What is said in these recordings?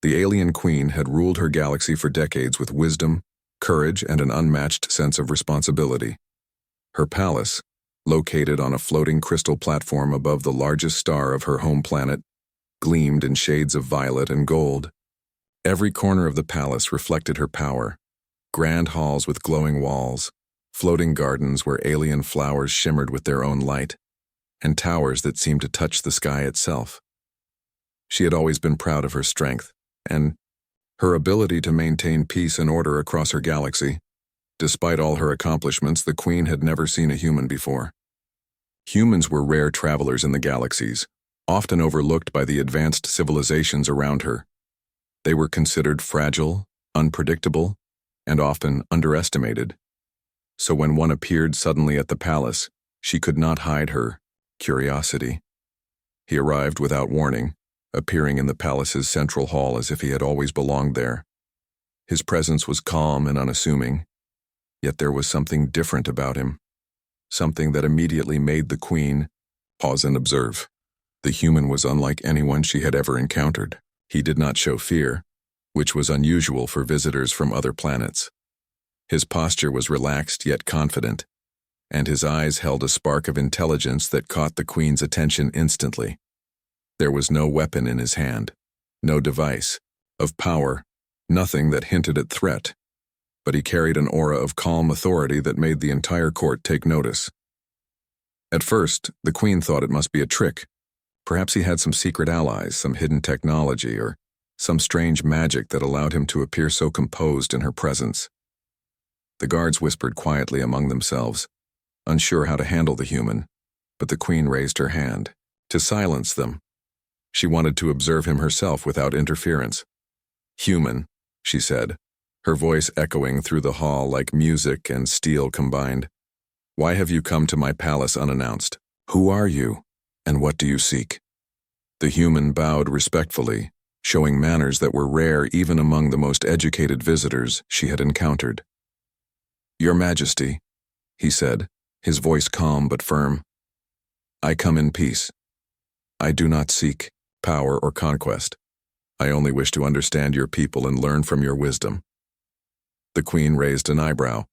The alien queen had ruled her galaxy for decades with wisdom, courage, and an unmatched sense of responsibility. Her palace, located on a floating crystal platform above the largest star of her home planet, gleamed in shades of violet and gold. Every corner of the palace reflected her power: grand halls with glowing walls, floating gardens where alien flowers shimmered with their own light, and towers that seemed to touch the sky itself. She had always been proud of her strength, and her ability to maintain peace and order across her galaxy. Despite all her accomplishments, the Queen had never seen a human before. Humans were rare travelers in the galaxies, often overlooked by the advanced civilizations around her. They were considered fragile, unpredictable, and often underestimated. So when one appeared suddenly at the palace, she could not hide her curiosity. He arrived without warning, appearing in the palace's central hall as if he had always belonged there. His presence was calm and unassuming, yet there was something different about him, something that immediately made the Queen pause and observe. The human was unlike anyone she had ever encountered. He did not show fear, which was unusual for visitors from other planets. His posture was relaxed yet confident, and his eyes held a spark of intelligence that caught the Queen's attention instantly. There was no weapon in his hand, no device of power, nothing that hinted at threat, but he carried an aura of calm authority that made the entire court take notice. At first, the Queen thought it must be a trick. Perhaps he had some secret allies, some hidden technology, or some strange magic that allowed him to appear so composed in her presence. The guards whispered quietly among themselves, unsure how to handle the human, but the Queen raised her hand to silence them. She wanted to observe him herself without interference. "Human," she said, her voice echoing through the hall like music and steel combined. "Why have you come to my palace unannounced? Who are you, and what do you seek?" The human bowed respectfully, showing manners that were rare even among the most educated visitors she had encountered. "Your Majesty," he said, his voice calm but firm, "I come in peace. I do not seek power or conquest. I only wish to understand your people and learn from your wisdom." The Queen raised an eyebrow.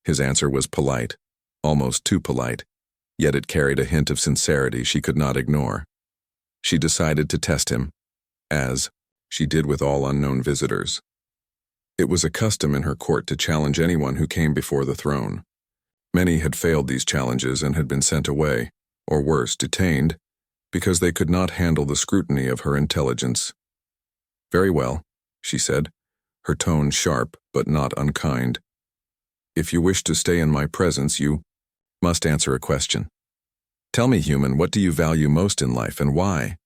His answer was polite, almost too polite, yet it carried a hint of sincerity she could not ignore. She decided to test him, as she did with all unknown visitors. It was a custom in her court to challenge anyone who came before the throne. Many had failed these challenges and had been sent away, or worse, detained, because they could not handle the scrutiny of her intelligence. "Very well," she said, her tone sharp but not unkind. "If you wish to stay in my presence, you must answer a question. Tell me, human, what do you value most in life and why?"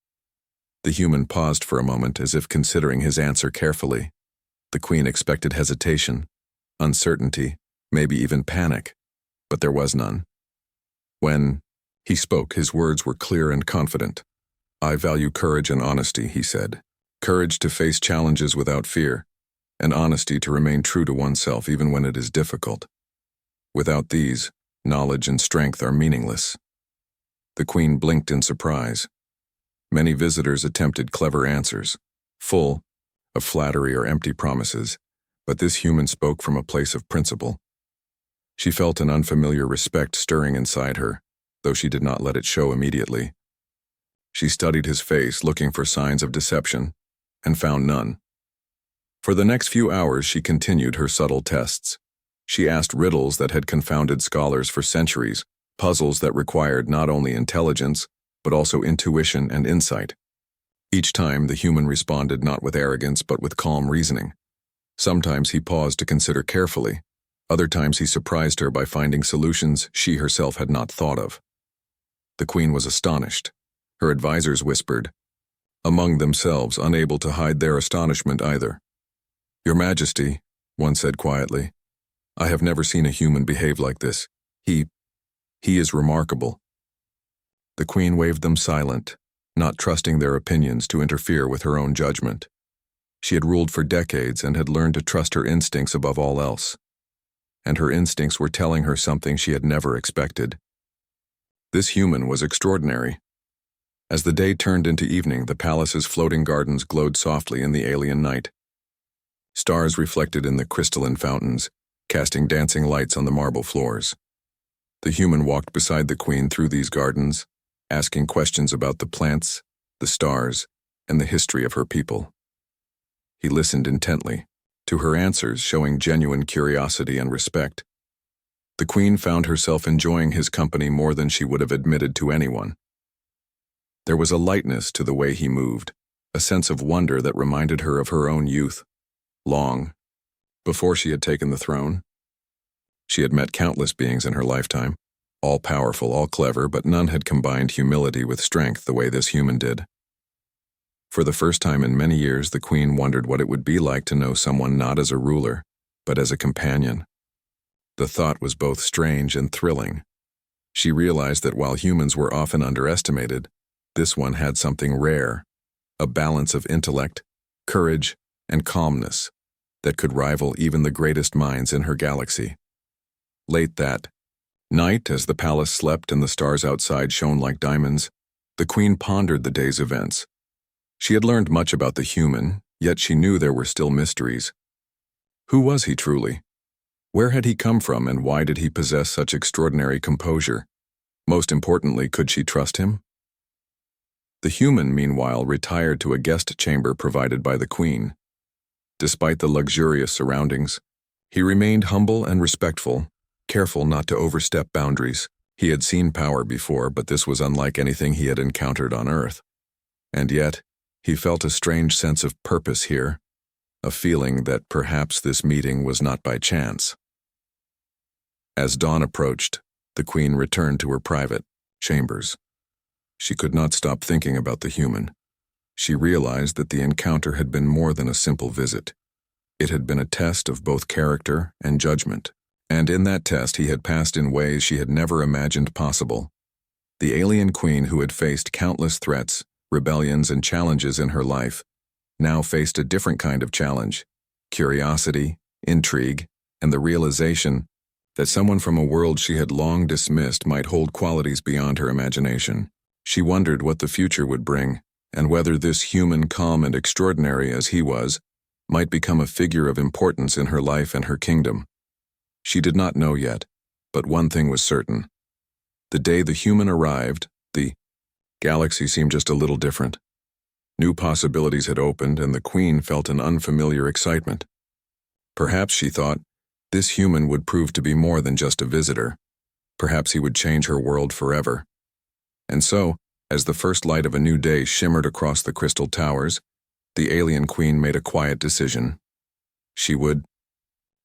The human paused for a moment as if considering his answer carefully. The Queen expected hesitation, uncertainty, maybe even panic, but there was none. When he spoke, his words were clear and confident. "I value courage and honesty," he said. "Courage to face challenges without fear, and honesty to remain true to oneself even when it is difficult. Without these, knowledge and strength are meaningless." The Queen blinked in surprise. Many visitors attempted clever answers, full of flattery or empty promises, but this human spoke from a place of principle. She felt an unfamiliar respect stirring inside her, though she did not let it show immediately. She studied his face, looking for signs of deception, and found none. For the next few hours, she continued her subtle tests. She asked riddles that had confounded scholars for centuries, puzzles that required not only intelligence, but also intuition and insight. Each time, the human responded not with arrogance, but with calm reasoning. Sometimes he paused to consider carefully. Other times he surprised her by finding solutions she herself had not thought of. The Queen was astonished. Her advisors whispered, among themselves, unable to hide their astonishment either. "Your Majesty," one said quietly, "I have never seen a human behave like this. He is remarkable." The Queen waved them silent, not trusting their opinions to interfere with her own judgment. She had ruled for decades and had learned to trust her instincts above all else. And her instincts were telling her something she had never expected. This human was extraordinary. As the day turned into evening, the palace's floating gardens glowed softly in the alien night. Stars reflected in the crystalline fountains, casting dancing lights on the marble floors. The human walked beside the queen through these gardens, asking questions about the plants, the stars, and the history of her people. He listened intently, to her answers showing genuine curiosity and respect. The queen found herself enjoying his company more than she would have admitted to anyone. There was a lightness to the way he moved, a sense of wonder that reminded her of her own youth, long before she had taken the throne. She had met countless beings in her lifetime, all powerful, all clever, but none had combined humility with strength the way this human did. For the first time in many years, the queen wondered what it would be like to know someone not as a ruler, but as a companion. The thought was both strange and thrilling. She realized that while humans were often underestimated, this one had something rare, a balance of intellect, courage, and calmness that could rival even the greatest minds in her galaxy. Late that night, as the palace slept and the stars outside shone like diamonds, the queen pondered the day's events. She had learned much about the human, yet she knew there were still mysteries. Who was he truly? Where had he come from, and why did he possess such extraordinary composure? Most importantly, could she trust him? The human, meanwhile, retired to a guest chamber provided by the queen. Despite the luxurious surroundings, he remained humble and respectful, careful not to overstep boundaries. He had seen power before, but this was unlike anything he had encountered on Earth. And yet, he felt a strange sense of purpose here, a feeling that perhaps this meeting was not by chance. As dawn approached, the queen returned to her private chambers. She could not stop thinking about the human. She realized that the encounter had been more than a simple visit. It had been a test of both character and judgment, and in that test he had passed in ways she had never imagined possible. The alien queen, who had faced countless threats, rebellions, and challenges in her life, now faced a different kind of challenge: curiosity, intrigue, and the realization that someone from a world she had long dismissed might hold qualities beyond her imagination. She wondered what the future would bring, and whether this human, calm and extraordinary as he was, might become a figure of importance in her life and her kingdom. She did not know yet, but one thing was certain. The day the human arrived, the galaxy seemed just a little different. New possibilities had opened, and the queen felt an unfamiliar excitement. Perhaps, she thought, this human would prove to be more than just a visitor. Perhaps he would change her world forever. And so, as the first light of a new day shimmered across the crystal towers, the alien queen made a quiet decision. She would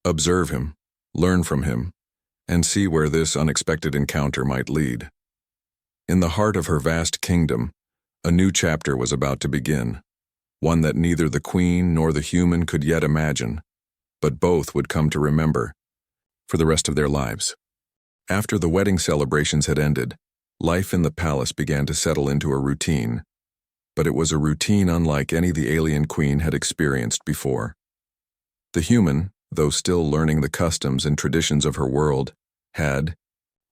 observe him, learn from him, and see where this unexpected encounter might lead. In the heart of her vast kingdom, a new chapter was about to begin, one that neither the queen nor the human could yet imagine, but both would come to remember for the rest of their lives. After the wedding celebrations had ended, life in the palace began to settle into a routine, but it was a routine unlike any the alien queen had experienced before. The human, though still learning the customs and traditions of her world, had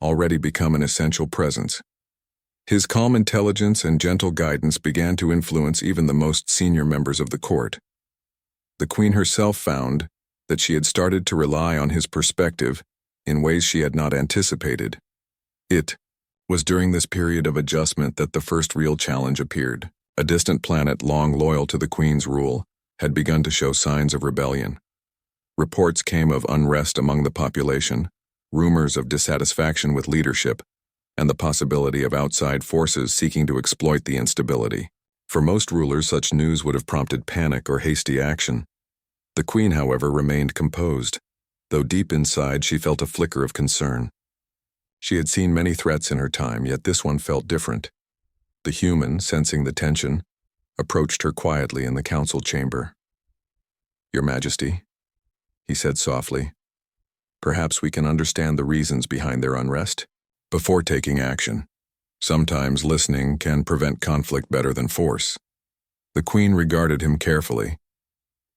already become an essential presence. His calm intelligence and gentle guidance began to influence even the most senior members of the court. The queen herself found that she had started to rely on his perspective in ways she had not anticipated. It was during this period of adjustment that the first real challenge appeared. A distant planet long loyal to the queen's rule had begun to show signs of rebellion. Reports came of unrest among the population, rumors of dissatisfaction with leadership, and the possibility of outside forces seeking to exploit the instability. For most rulers, such news would have prompted panic or hasty action. The queen, however, remained composed, though deep inside she felt a flicker of concern. She had seen many threats in her time, yet this one felt different. The human, sensing the tension, approached her quietly in the council chamber. "Your Majesty," he said softly, "perhaps we can understand the reasons behind their unrest before taking action. Sometimes listening can prevent conflict better than force." The queen regarded him carefully.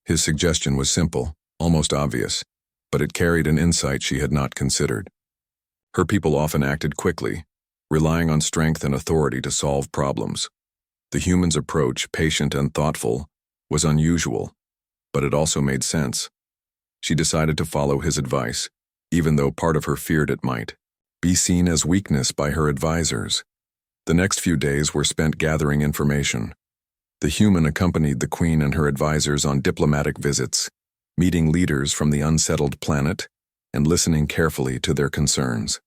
His suggestion was simple, almost obvious, but it carried an insight she had not considered. Her people often acted quickly, relying on strength and authority to solve problems. The human's approach, patient and thoughtful, was unusual, but it also made sense. She decided to follow his advice, even though part of her feared it might be seen as weakness by her advisors. The next few days were spent gathering information. The human accompanied the queen and her advisors on diplomatic visits, meeting leaders from the unsettled planet and listening carefully to their concerns.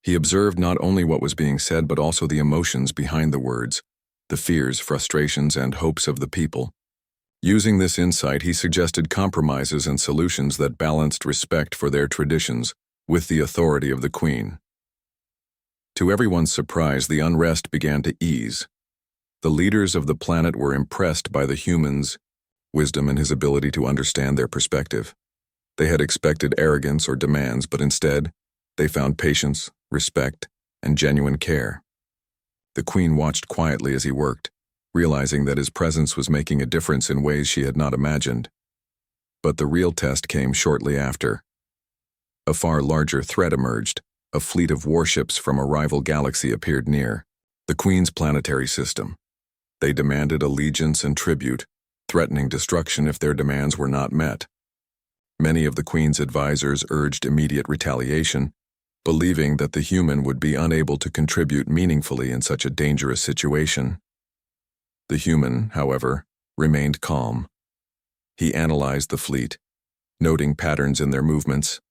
He observed not only what was being said but also the emotions behind the words, the fears, frustrations, and hopes of the people. Using this insight, he suggested compromises and solutions that balanced respect for their traditions with the authority of the queen. To everyone's surprise, the unrest began to ease. The leaders of the planet were impressed by the human's wisdom and his ability to understand their perspective. They had expected arrogance or demands, but instead, they found patience, respect, and genuine care. The queen watched quietly as he worked, realizing that his presence was making a difference in ways she had not imagined. But the real test came shortly after. A far larger threat emerged. A fleet of warships from a rival galaxy appeared near the Queen's planetary system. They demanded allegiance and tribute, threatening destruction if their demands were not met. Many of the Queen's advisors urged immediate retaliation, believing that the human would be unable to contribute meaningfully in such a dangerous situation. The human, however, remained calm. He analyzed the fleet, noting patterns in their movements,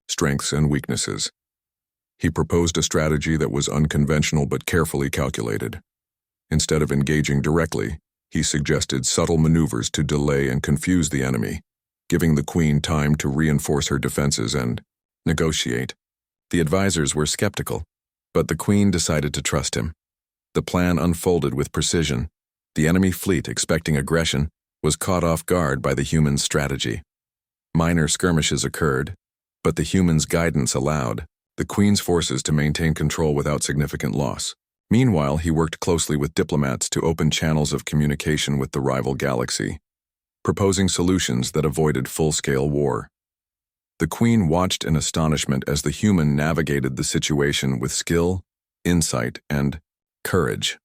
strengths and weaknesses. He proposed a strategy that was unconventional but carefully calculated. Instead of engaging directly, he suggested subtle maneuvers to delay and confuse the enemy, giving the queen time to reinforce her defenses and negotiate. The advisors were skeptical, but the queen decided to trust him. The plan unfolded with precision. The enemy fleet, expecting aggression, was caught off guard by the human's strategy. Minor skirmishes occurred, but the human's guidance allowed the queen's forces to maintain control without significant loss. Meanwhile, he worked closely with diplomats to open channels of communication with the rival galaxy, proposing solutions that avoided full-scale war. The queen watched in astonishment as the human navigated the situation with skill, insight, and courage.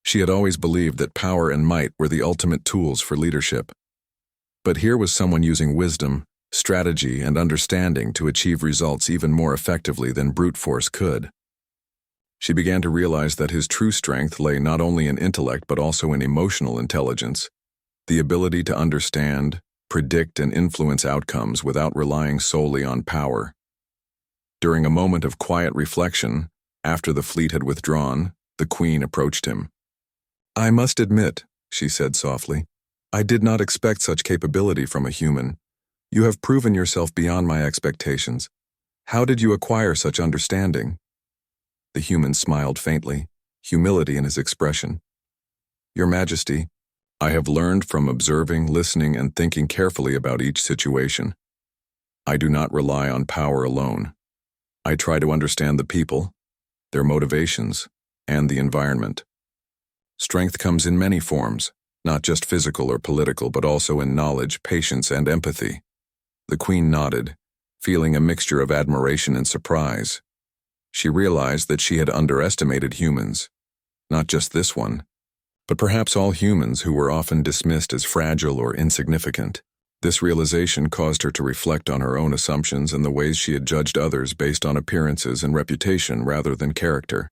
She had always believed that power and might were the ultimate tools for leadership. But here was someone using wisdom, strategy, and understanding to achieve results even more effectively than brute force could. She began to realize that his true strength lay not only in intellect but also in emotional intelligence, the ability to understand, predict, and influence outcomes without relying solely on power. During a moment of quiet reflection, after the fleet had withdrawn, the queen approached him. "I must admit," she said softly, "I did not expect such capability from a human. You have proven yourself beyond my expectations. How did you acquire such understanding?" The human smiled faintly, humility in his expression. "Your Majesty, I have learned from observing, listening, and thinking carefully about each situation. I do not rely on power alone. I try to understand the people, their motivations, and the environment. Strength comes in many forms, not just physical or political, but also in knowledge, patience, and empathy." The queen nodded, feeling a mixture of admiration and surprise. She realized that she had underestimated humans, not just this one, but perhaps all humans who were often dismissed as fragile or insignificant. This realization caused her to reflect on her own assumptions and the ways she had judged others based on appearances and reputation rather than character.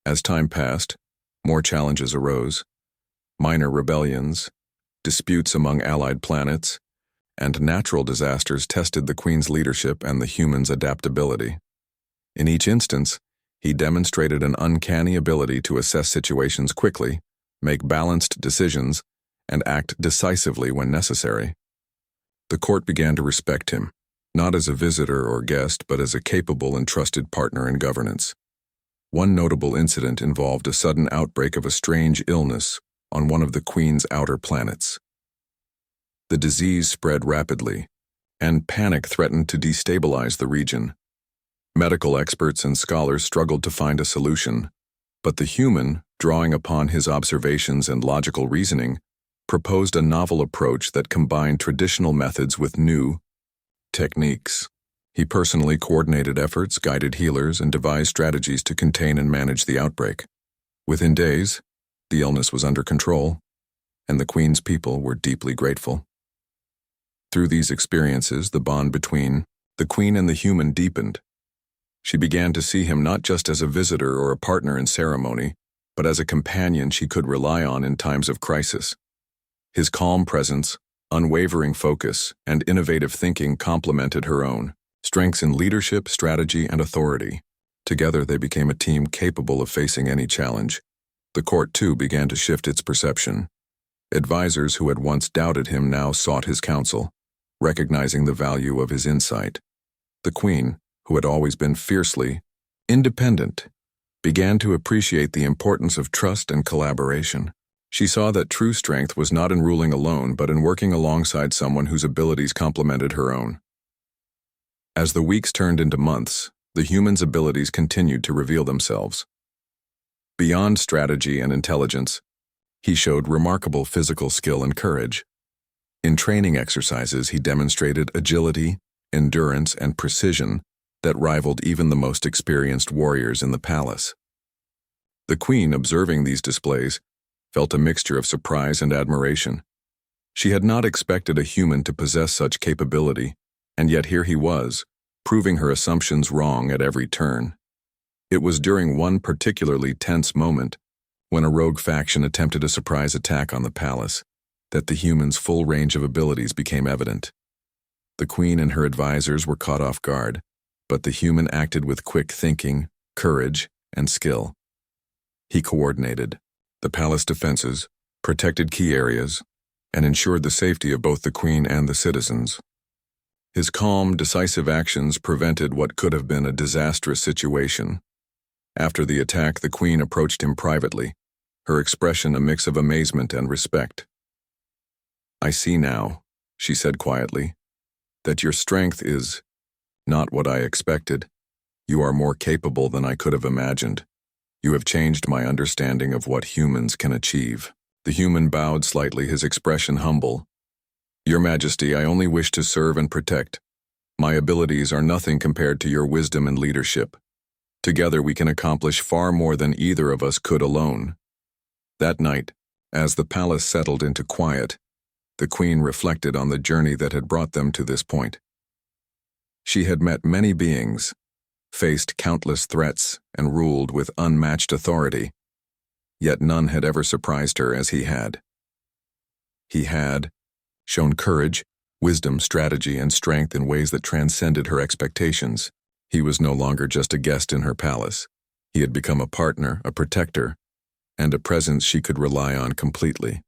As time passed, more challenges arose: minor rebellions, disputes among allied planets, and natural disasters tested the queen's leadership and the human's adaptability. In each instance, he demonstrated an uncanny ability to assess situations quickly, make balanced decisions, and act decisively when necessary. The court began to respect him, not as a visitor or guest, but as a capable and trusted partner in governance. One notable incident involved a sudden outbreak of a strange illness on one of the Queen's outer planets. The disease spread rapidly, and panic threatened to destabilize the region. Medical experts and scholars struggled to find a solution, but the human, drawing upon his observations and logical reasoning, proposed a novel approach that combined traditional methods with new techniques. He personally coordinated efforts, guided healers, and devised strategies to contain and manage the outbreak. Within days, the illness was under control, and the Queen's people were deeply grateful. Through these experiences, the bond between the Queen and the human deepened. She began to see him not just as a visitor or a partner in ceremony, but as a companion she could rely on in times of crisis. His calm presence, unwavering focus, and innovative thinking complemented her own strengths in leadership, strategy, and authority. Together they became a team capable of facing any challenge. The court, too, began to shift its perception. Advisors who had once doubted him now sought his counsel, recognizing the value of his insight. The Queen, who had always been fiercely independent, began to appreciate the importance of trust and collaboration. She saw that true strength was not in ruling alone, but in working alongside someone whose abilities complemented her own. As the weeks turned into months, the human's abilities continued to reveal themselves. Beyond strategy and intelligence, he showed remarkable physical skill and courage. In training exercises, he demonstrated agility, endurance, and precision that rivaled even the most experienced warriors in the palace. The Queen, observing these displays, felt a mixture of surprise and admiration. She had not expected a human to possess such capability, and yet here he was, proving her assumptions wrong at every turn. It was during one particularly tense moment, when a rogue faction attempted a surprise attack on the palace, that the human's full range of abilities became evident. The Queen and her advisors were caught off guard, but the human acted with quick thinking, courage, and skill. He coordinated the palace defenses, protected key areas, and ensured the safety of both the Queen and the citizens. His calm, decisive actions prevented what could have been a disastrous situation. After the attack, the Queen approached him privately, her expression a mix of amazement and respect. "I see now," she said quietly, "that your strength is not what I expected. You are more capable than I could have imagined. You have changed my understanding of what humans can achieve." The human bowed slightly, his expression humble. "Your Majesty, I only wish to serve and protect. My abilities are nothing compared to your wisdom and leadership. Together we can accomplish far more than either of us could alone." That night, as the palace settled into quiet, the Queen reflected on the journey that had brought them to this point. She had met many beings, faced countless threats, and ruled with unmatched authority, yet none had ever surprised her as he had. He had shown courage, wisdom, strategy, and strength in ways that transcended her expectations. He was no longer just a guest in her palace. He had become a partner, a protector, and a presence she could rely on completely.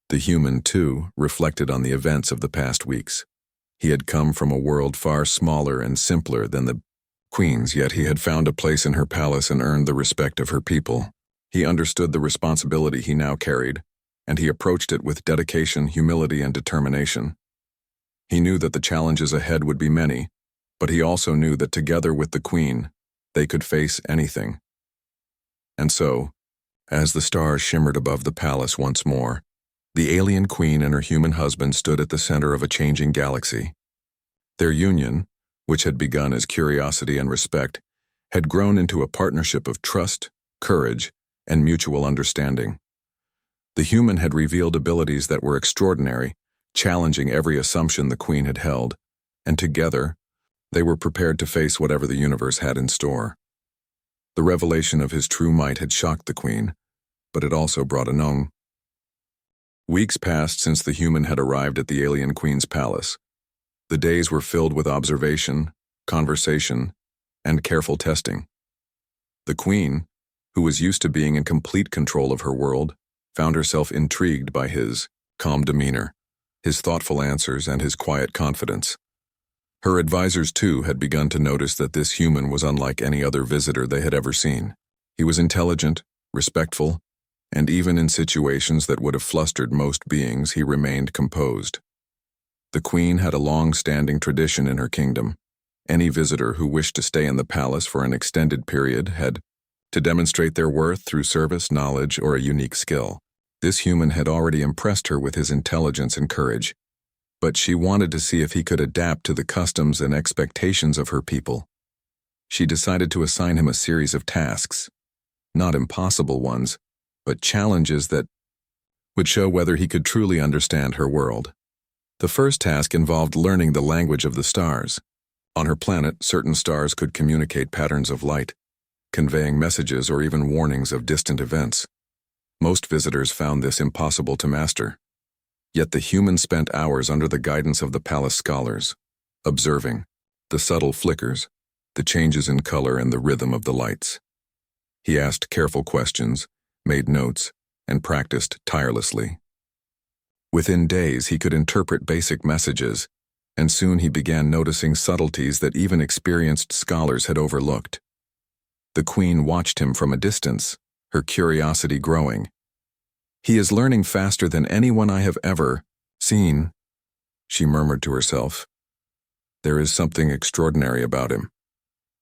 The human, too, reflected on the events of the past weeks. He had come from a world far smaller and simpler than the Queen's, yet he had found a place in her palace and earned the respect of her people. He understood the responsibility he now carried, and he approached it with dedication, humility, and determination. He knew that the challenges ahead would be many, but he also knew that together with the Queen, they could face anything. And so, as the stars shimmered above the palace once more, the alien Queen and her human husband stood at the center of a changing galaxy. Their union, which had begun as curiosity and respect, had grown into a partnership of trust, courage, and mutual understanding. The human had revealed abilities that were extraordinary, challenging every assumption the Queen had held, and together, they were prepared to face whatever the universe had in store. The revelation of his true might had shocked the Queen, but it also brought a known. Weeks passed since the human had arrived at the alien Queen's palace. The days were filled with observation, conversation, and careful testing. The Queen, who was used to being in complete control of her world, found herself intrigued by his calm demeanor, his thoughtful answers, and his quiet confidence. Her advisors, too, had begun to notice that this human was unlike any other visitor they had ever seen. He was intelligent, respectful, and even in situations that would have flustered most beings, he remained composed. The Queen had a long-standing tradition in her kingdom. Any visitor who wished to stay in the palace for an extended period had to demonstrate their worth through service, knowledge, or a unique skill. This human had already impressed her with his intelligence and courage, but she wanted to see if he could adapt to the customs and expectations of her people. She decided to assign him a series of tasks. not impossible ones, but challenges that would show whether he could truly understand her world. The first task involved learning the language of the stars. On her planet, certain stars could communicate patterns of light, conveying messages or even warnings of distant events. Most visitors found this impossible to master. Yet the human spent hours under the guidance of the palace scholars, observing the subtle flickers, the changes in color and the rhythm of the lights. He asked careful questions, made notes, and practiced tirelessly. Within days, he could interpret basic messages, and soon he began noticing subtleties that even experienced scholars had overlooked. The queen watched him from a distance, her curiosity growing. "He is learning faster than anyone I have ever seen," she murmured to herself. "There is something extraordinary about him."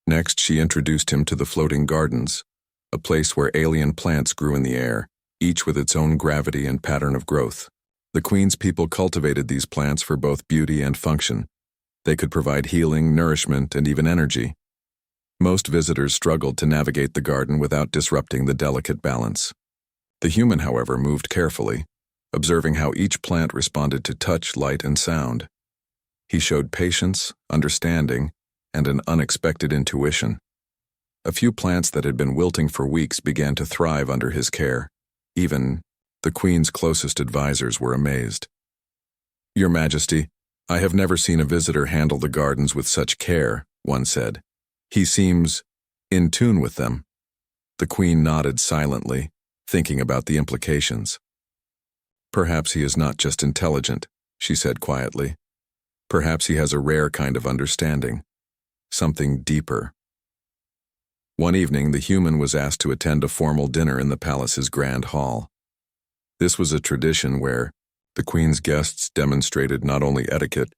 Next, she introduced him to the floating gardens, a place where alien plants grew in the air, each with its own gravity and pattern of growth. The queen's people cultivated these plants for both beauty and function. They could provide healing, nourishment, and even energy. Most visitors struggled to navigate the garden without disrupting the delicate balance. The human, however, moved carefully, observing how each plant responded to touch, light, and sound. He showed patience, understanding, and an unexpected intuition. A few plants that had been wilting for weeks began to thrive under his care. Even the queen's closest advisors were amazed. "Your Majesty, I have never seen a visitor handle the gardens with such care," one said. "He seems in tune with them." The queen nodded silently, thinking about the implications. "Perhaps he is not just intelligent," she said quietly. "Perhaps he has a rare kind of understanding, something deeper." One evening, the human was asked to attend a formal dinner in the palace's grand hall. This was a tradition where the queen's guests demonstrated not only etiquette,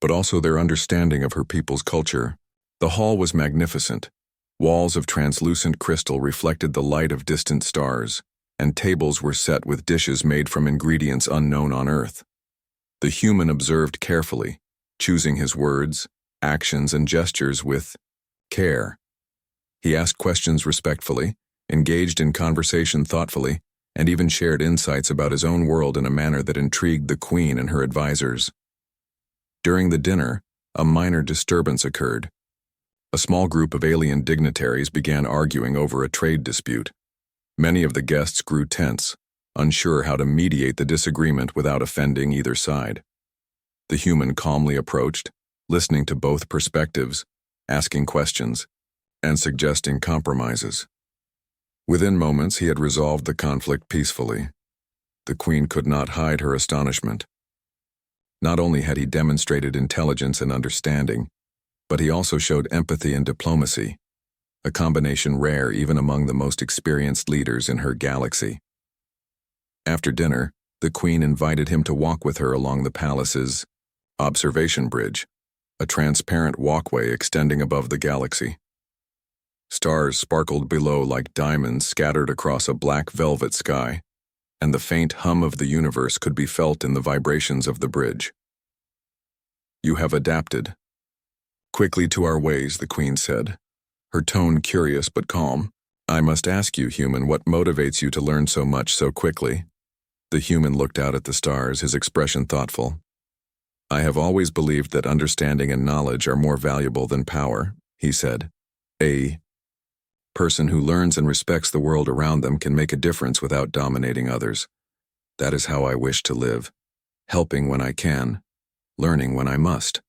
but also their understanding of her people's culture. The hall was magnificent. Walls of translucent crystal reflected the light of distant stars, and tables were set with dishes made from ingredients unknown on Earth. The human observed carefully, choosing his words, actions, and gestures with care. He asked questions respectfully, engaged in conversation thoughtfully, and even shared insights about his own world in a manner that intrigued the queen and her advisors. During the dinner, a minor disturbance occurred. A small group of alien dignitaries began arguing over a trade dispute. Many of the guests grew tense, unsure how to mediate the disagreement without offending either side. The human calmly approached, listening to both perspectives, asking questions, and suggesting compromises. Within moments, he had resolved the conflict peacefully. The queen could not hide her astonishment. Not only had he demonstrated intelligence and understanding, but he also showed empathy and diplomacy, a combination rare even among the most experienced leaders in her galaxy. After dinner, the queen invited him to walk with her along the palace's observation bridge, a transparent walkway extending above the galaxy. Stars sparkled below like diamonds scattered across a black velvet sky, and the faint hum of the universe could be felt in the vibrations of the bridge. "You have adapted quickly to our ways," the queen said, her tone curious but calm. "I must ask you, human, what motivates you to learn so much so quickly?" The human looked out at the stars, his expression thoughtful. "I have always believed that understanding and knowledge are more valuable than power," he said. "A person who learns and respects the world around them can make a difference without dominating others. That is how I wish to live, helping when I can, learning when I must."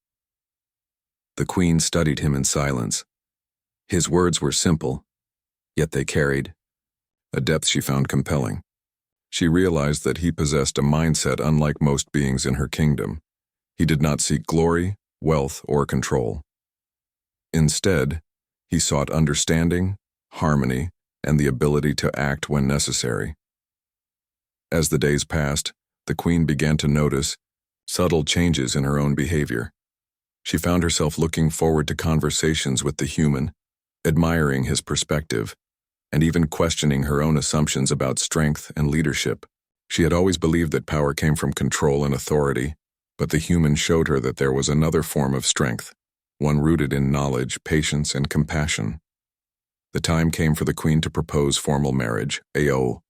The queen studied him in silence. His words were simple, yet they carried a depth she found compelling. She realized that he possessed a mindset unlike most beings in her kingdom. He did not seek glory, wealth, or control. Instead, he sought understanding, harmony, and the ability to act when necessary. As the days passed, the queen began to notice subtle changes in her own behavior. She found herself looking forward to conversations with the human, admiring his perspective, and even questioning her own assumptions about strength and leadership. She had always believed that power came from control and authority, but the human showed her that there was another form of strength, one rooted in knowledge, patience, and compassion. The time came for the queen to propose formal marriage, AO.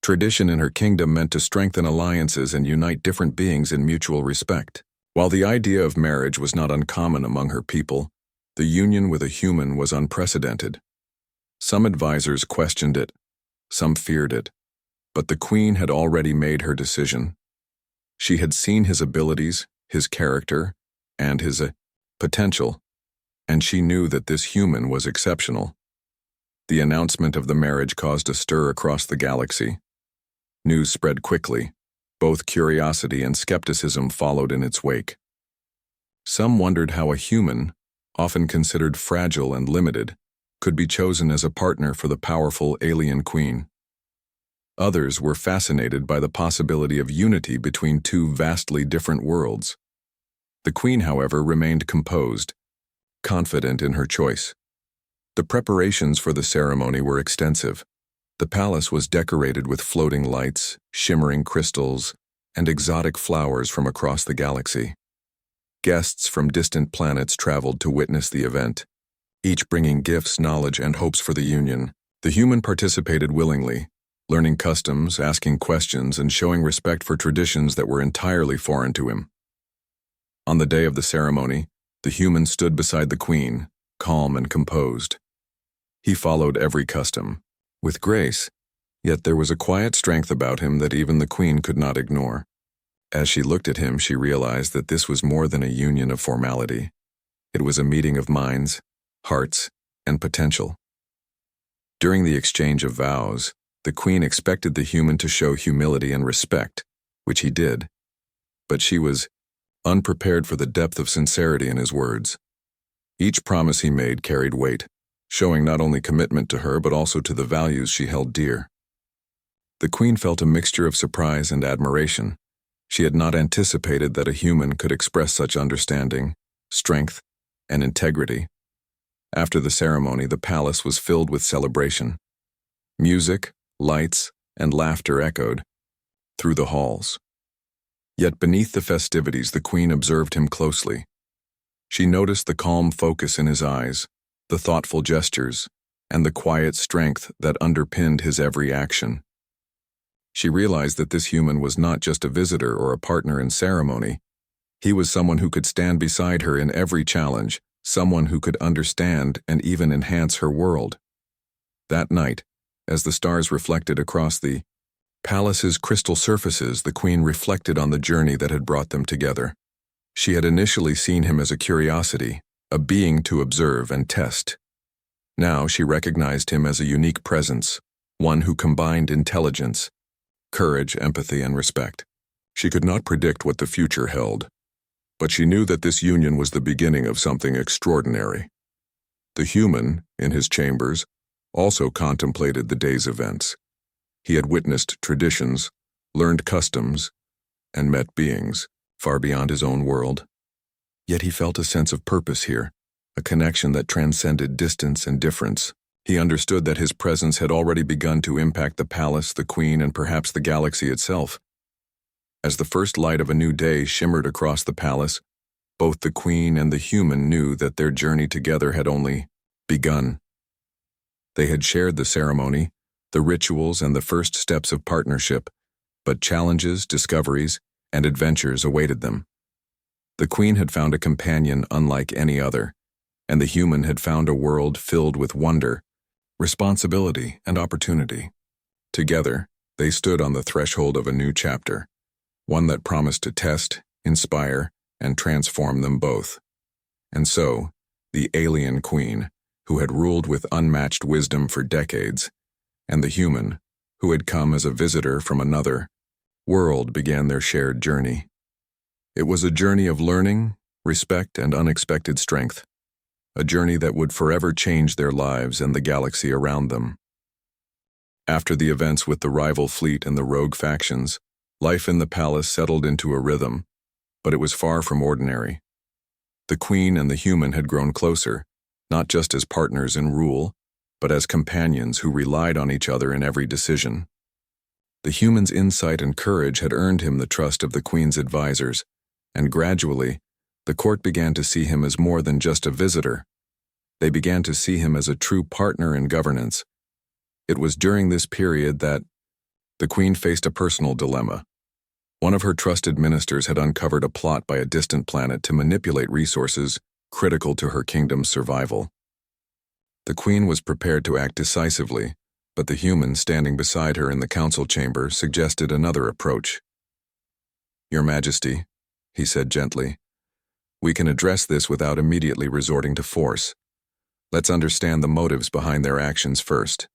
Tradition in her kingdom meant to strengthen alliances and unite different beings in mutual respect. While the idea of marriage was not uncommon among her people, the union with a human was unprecedented. Some advisors questioned it, some feared it, but the queen had already made her decision. She had seen his abilities, his character, and his potential, and she knew that this human was exceptional. The announcement of the marriage caused a stir across the galaxy. News spread quickly. Both curiosity and skepticism followed in its wake. Some wondered how a human, often considered fragile and limited, could be chosen as a partner for the powerful alien queen. Others were fascinated by the possibility of unity between two vastly different worlds. The queen, however, remained composed, confident in her choice. The preparations for the ceremony were extensive. The palace was decorated with floating lights, shimmering crystals, and exotic flowers from across the galaxy. Guests from distant planets traveled to witness the event, each bringing gifts, knowledge, and hopes for the union. The human participated willingly, learning customs, asking questions, and showing respect for traditions that were entirely foreign to him. On the day of the ceremony, the human stood beside the queen, calm and composed. He followed every custom, with grace, yet there was a quiet strength about him that even the queen could not ignore. As she looked at him, she realized that this was more than a union of formality. It was a meeting of minds, hearts, and potential. During the exchange of vows, the queen expected the human to show humility and respect, which he did, but she was unprepared for the depth of sincerity in his words. Each promise he made carried weight, showing not only commitment to her but also to the values she held dear. The queen felt a mixture of surprise and admiration. She had not anticipated that a human could express such understanding, strength, and integrity. After the ceremony, the palace was filled with celebration. Music, lights, and laughter echoed through the halls. Yet beneath the festivities, the queen observed him closely. She noticed the calm focus in his eyes, the thoughtful gestures, and the quiet strength that underpinned his every action. She realized that this human was not just a visitor or a partner in ceremony. He was someone who could stand beside her in every challenge, someone who could understand and even enhance her world. That night, as the stars reflected across the palace's crystal surfaces, the queen reflected on the journey that had brought them together. She had initially seen him as a curiosity, a being to observe and test. Now she recognized him as a unique presence, one who combined intelligence, courage, empathy, and respect. She could not predict what the future held, but she knew that this union was the beginning of something extraordinary. The human, in his chambers, also contemplated the day's events. He had witnessed traditions, learned customs, and met beings far beyond his own world. Yet he felt a sense of purpose here, a connection that transcended distance and difference. He understood that his presence had already begun to impact the palace, the queen, and perhaps the galaxy itself. As the first light of a new day shimmered across the palace, both the queen and the human knew that their journey together had only begun. They had shared the ceremony, the rituals, and the first steps of partnership, but challenges, discoveries, and adventures awaited them. The queen had found a companion unlike any other, and the human had found a world filled with wonder, responsibility, and opportunity. Together, they stood on the threshold of a new chapter, one that promised to test, inspire, and transform them both. And so, the alien queen, who had ruled with unmatched wisdom for decades, and the human, who had come as a visitor from another world, began their shared journey. It was a journey of learning, respect, and unexpected strength, a journey that would forever change their lives and the galaxy around them. After the events with the rival fleet and the rogue factions, life in the palace settled into a rhythm, but it was far from ordinary. The queen and the human had grown closer, not just as partners in rule, but as companions who relied on each other in every decision. The human's insight and courage had earned him the trust of the queen's advisors, and gradually, the court began to see him as more than just a visitor. They began to see him as a true partner in governance. It was during this period that the Queen faced a personal dilemma. One of her trusted ministers had uncovered a plot by a distant planet to manipulate resources critical to her kingdom's survival. The Queen was prepared to act decisively, but the human standing beside her in the council chamber suggested another approach. "Your Majesty," he said gently, "we can address this without immediately resorting to force. Let's understand the motives behind their actions first.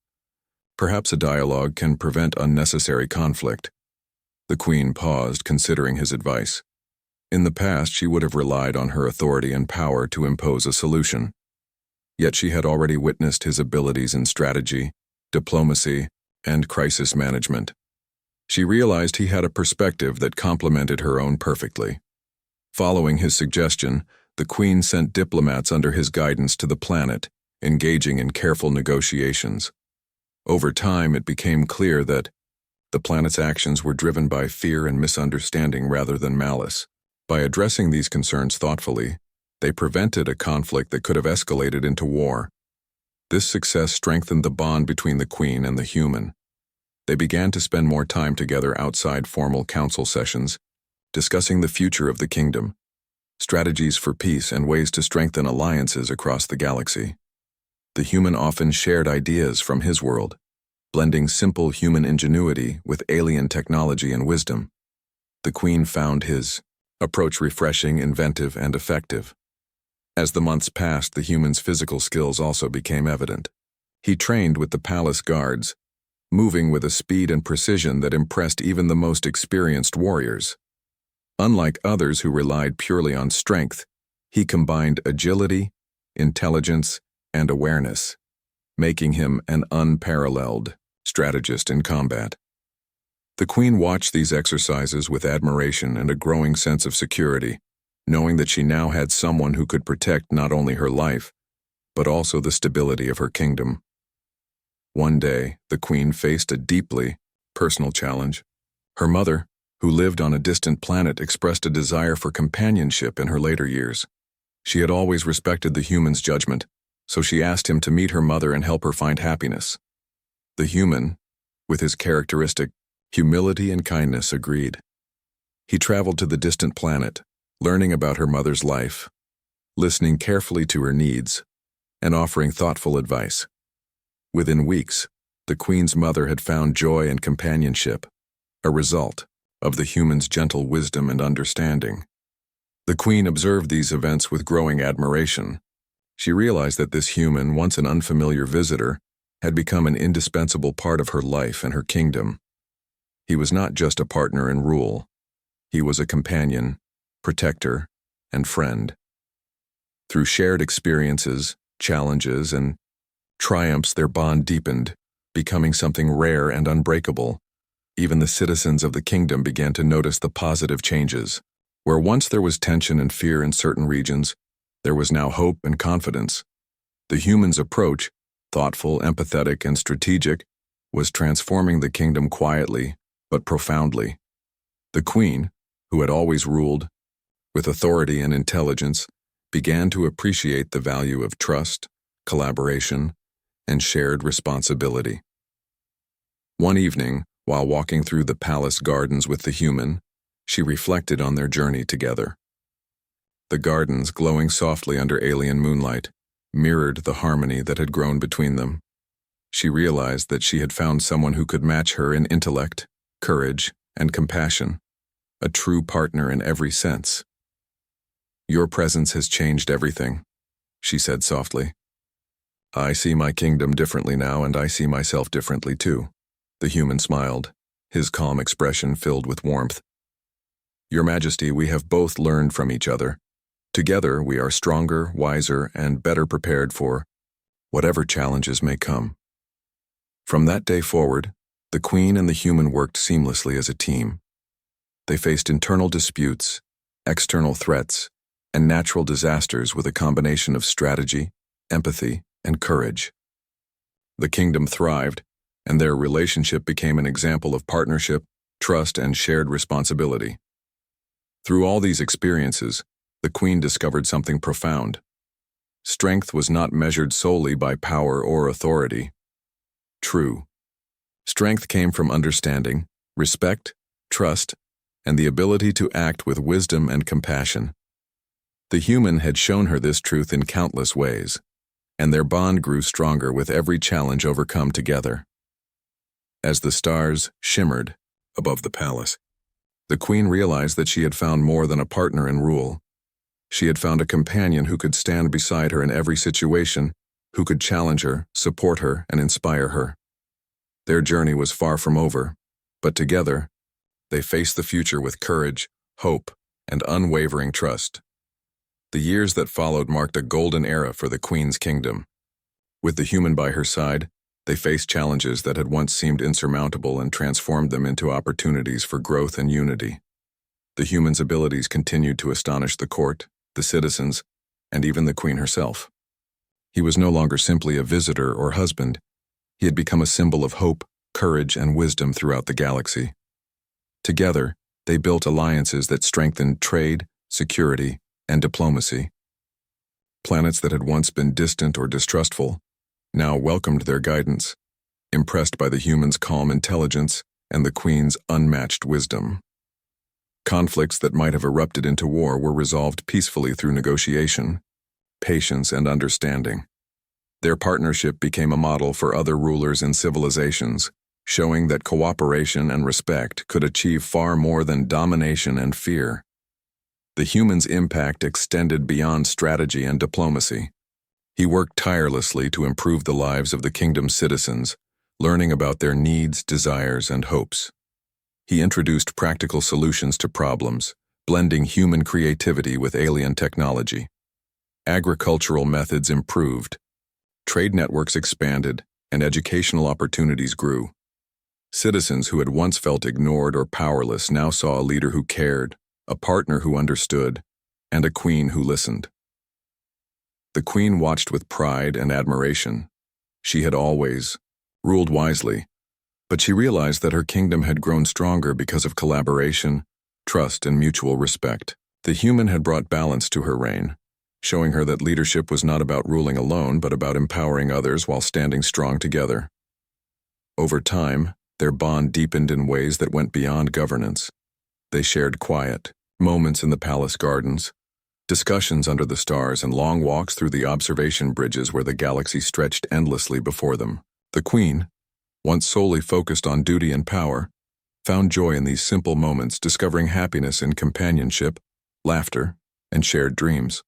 Perhaps a dialogue can prevent unnecessary conflict." The Queen paused, considering his advice. In the past, she would have relied on her authority and power to impose a solution. Yet she had already witnessed his abilities in strategy, diplomacy, and crisis management. She realized he had a perspective that complemented her own perfectly. Following his suggestion, the Queen sent diplomats under his guidance to the planet, engaging in careful negotiations. Over time, it became clear that the planet's actions were driven by fear and misunderstanding rather than malice. By addressing these concerns thoughtfully, they prevented a conflict that could have escalated into war. This success strengthened the bond between the Queen and the human. They began to spend more time together outside formal council sessions, discussing the future of the kingdom, strategies for peace, and ways to strengthen alliances across the galaxy. The human often shared ideas from his world, blending simple human ingenuity with alien technology and wisdom. The Queen found his approach refreshing, inventive, and effective. As the months passed, the human's physical skills also became evident. He trained with the palace guards, moving with a speed and precision that impressed even the most experienced warriors. Unlike others who relied purely on strength, he combined agility, intelligence, and awareness, making him an unparalleled strategist in combat. The Queen watched these exercises with admiration and a growing sense of security, knowing that she now had someone who could protect not only her life, but also the stability of her kingdom. One day, the Queen faced a deeply personal challenge. Her mother, who lived on a distant planet, expressed a desire for companionship in her later years. She had always respected the human's judgment, so she asked him to meet her mother and help her find happiness. The human, with his characteristic humility and kindness, agreed. He traveled to the distant planet, learning about her mother's life, listening carefully to her needs, and offering thoughtful advice. Within weeks, the Queen's mother had found joy and companionship, a result of the human's gentle wisdom and understanding. The Queen observed these events with growing admiration. She realized that this human, once an unfamiliar visitor, had become an indispensable part of her life and her kingdom. He was not just a partner in rule. He was a companion, protector, and friend. Through shared experiences, challenges, and triumphs, their bond deepened, becoming something rare and unbreakable. Even the citizens of the kingdom began to notice the positive changes. Where once there was tension and fear in certain regions, there was now hope and confidence. The human's approach, thoughtful, empathetic, and strategic, was transforming the kingdom quietly but profoundly. The Queen, who had always ruled with authority and intelligence, began to appreciate the value of trust, collaboration, and shared responsibility. One evening, while walking through the palace gardens with the human, she reflected on their journey together. The gardens, glowing softly under alien moonlight, mirrored the harmony that had grown between them. She realized that she had found someone who could match her in intellect, courage, and compassion, a true partner in every sense. "Your presence has changed everything," she said softly. "I see my kingdom differently now, and I see myself differently too." The human smiled, his calm expression filled with warmth. "Your Majesty, we have both learned from each other. Together, we are stronger, wiser, and better prepared for whatever challenges may come." From that day forward, the Queen and the human worked seamlessly as a team. They faced internal disputes, external threats, and natural disasters with a combination of strategy, empathy, and courage. The kingdom thrived, and their relationship became an example of partnership, trust, and shared responsibility. Through all these experiences, the Queen discovered something profound. strength was not measured solely by power or authority. True strength came from understanding, respect, trust, and the ability to act with wisdom and compassion. The human had shown her this truth in countless ways, and their bond grew stronger with every challenge overcome together. As the stars shimmered above the palace, the queen realized that she had found more than a partner in rule. She had found a companion who could stand beside her in every situation, who could challenge her, support her, and inspire her. Their journey was far from over, but together, they faced the future with courage, hope, and unwavering trust. The years that followed marked a golden era for the Queen's kingdom. With the human by her side, they faced challenges that had once seemed insurmountable and transformed them into opportunities for growth and unity. The human's abilities continued to astonish the court, the citizens, and even the Queen herself. He was no longer simply a visitor or husband. He had become a symbol of hope, courage, and wisdom throughout the galaxy. Together, they built alliances that strengthened trade, security, and diplomacy. Planets that had once been distant or distrustful now welcomed their guidance, impressed by the human's calm intelligence and the Queen's unmatched wisdom. Conflicts that might have erupted into war were resolved peacefully through negotiation, patience, and understanding. Their partnership became a model for other rulers and civilizations, showing that cooperation and respect could achieve far more than domination and fear. The human's impact extended beyond strategy and diplomacy. He worked tirelessly to improve the lives of the kingdom's citizens, learning about their needs, desires, and hopes. He introduced practical solutions to problems, blending human creativity with alien technology. Agricultural methods improved, trade networks expanded, and educational opportunities grew. Citizens who had once felt ignored or powerless now saw a leader who cared, a partner who understood, and a queen who listened. The queen watched with pride and admiration. She had always ruled wisely, but she realized that her kingdom had grown stronger because of collaboration, trust, and mutual respect. The human had brought balance to her reign, showing her that leadership was not about ruling alone but about empowering others while standing strong together. Over time, their bond deepened in ways that went beyond governance. They shared quiet moments in the palace gardens, discussions under the stars, and long walks through the observation bridges where the galaxy stretched endlessly before them. The Queen, once solely focused on duty and power, found joy in these simple moments, discovering happiness in companionship, laughter, and shared dreams.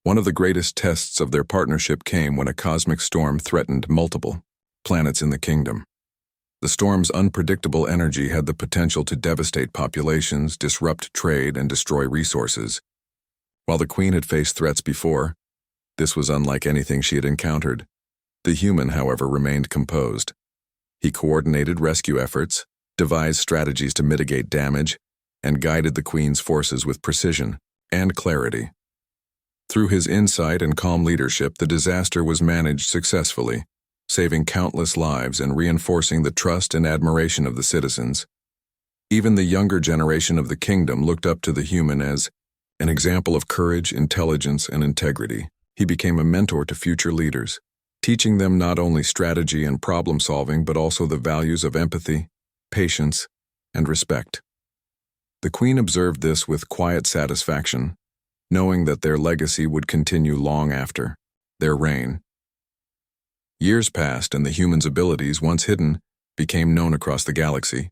One of the greatest tests of their partnership came when a cosmic storm threatened multiple planets in the kingdom. The storm's unpredictable energy had the potential to devastate populations, disrupt trade, and destroy resources. While the Queen had faced threats before, this was unlike anything she had encountered. The human, however, remained composed. He coordinated rescue efforts, devised strategies to mitigate damage, and guided the Queen's forces with precision and clarity. Through his insight and calm leadership, the disaster was managed successfully, saving countless lives and reinforcing the trust and admiration of the citizens. Even the younger generation of the kingdom looked up to the human as an example of courage, intelligence, and integrity. He became a mentor to future leaders, teaching them not only strategy and problem-solving but also the values of empathy, patience, and respect. The Queen observed this with quiet satisfaction, knowing that their legacy would continue long after their reign. Years passed, and the human's abilities, once hidden, became known across the galaxy.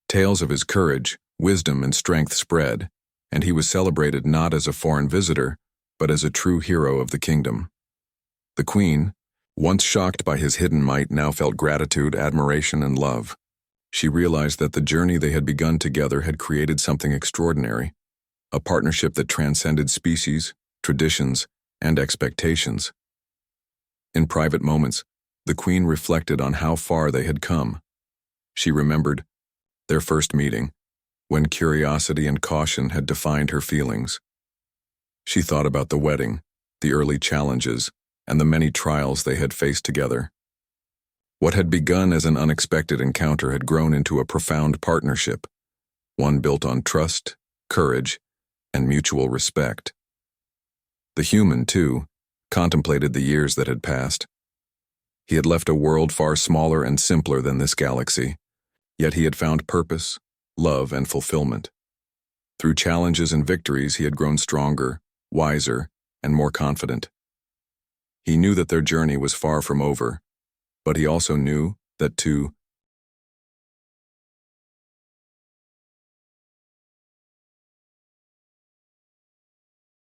Tales of his courage, wisdom, and strength spread, and he was celebrated not as a foreign visitor, but as a true hero of the kingdom. The Queen, once shocked by his hidden might, now felt gratitude, admiration, and love. She realized that the journey they had begun together had created something extraordinary, a partnership that transcended species, traditions, and expectations. In private moments, the Queen reflected on how far they had come. She remembered their first meeting, when curiosity and caution had defined her feelings. She thought about the wedding, the early challenges, and the many trials they had faced together. What had begun as an unexpected encounter had grown into a profound partnership, one built on trust, courage, and mutual respect. The human, too, contemplated the years that had passed. He had left a world far smaller and simpler than this galaxy, yet he had found purpose, love, and fulfillment. Through challenges and victories, he had grown stronger, wiser, and more confident. He knew that their journey was far from over, but he also knew that to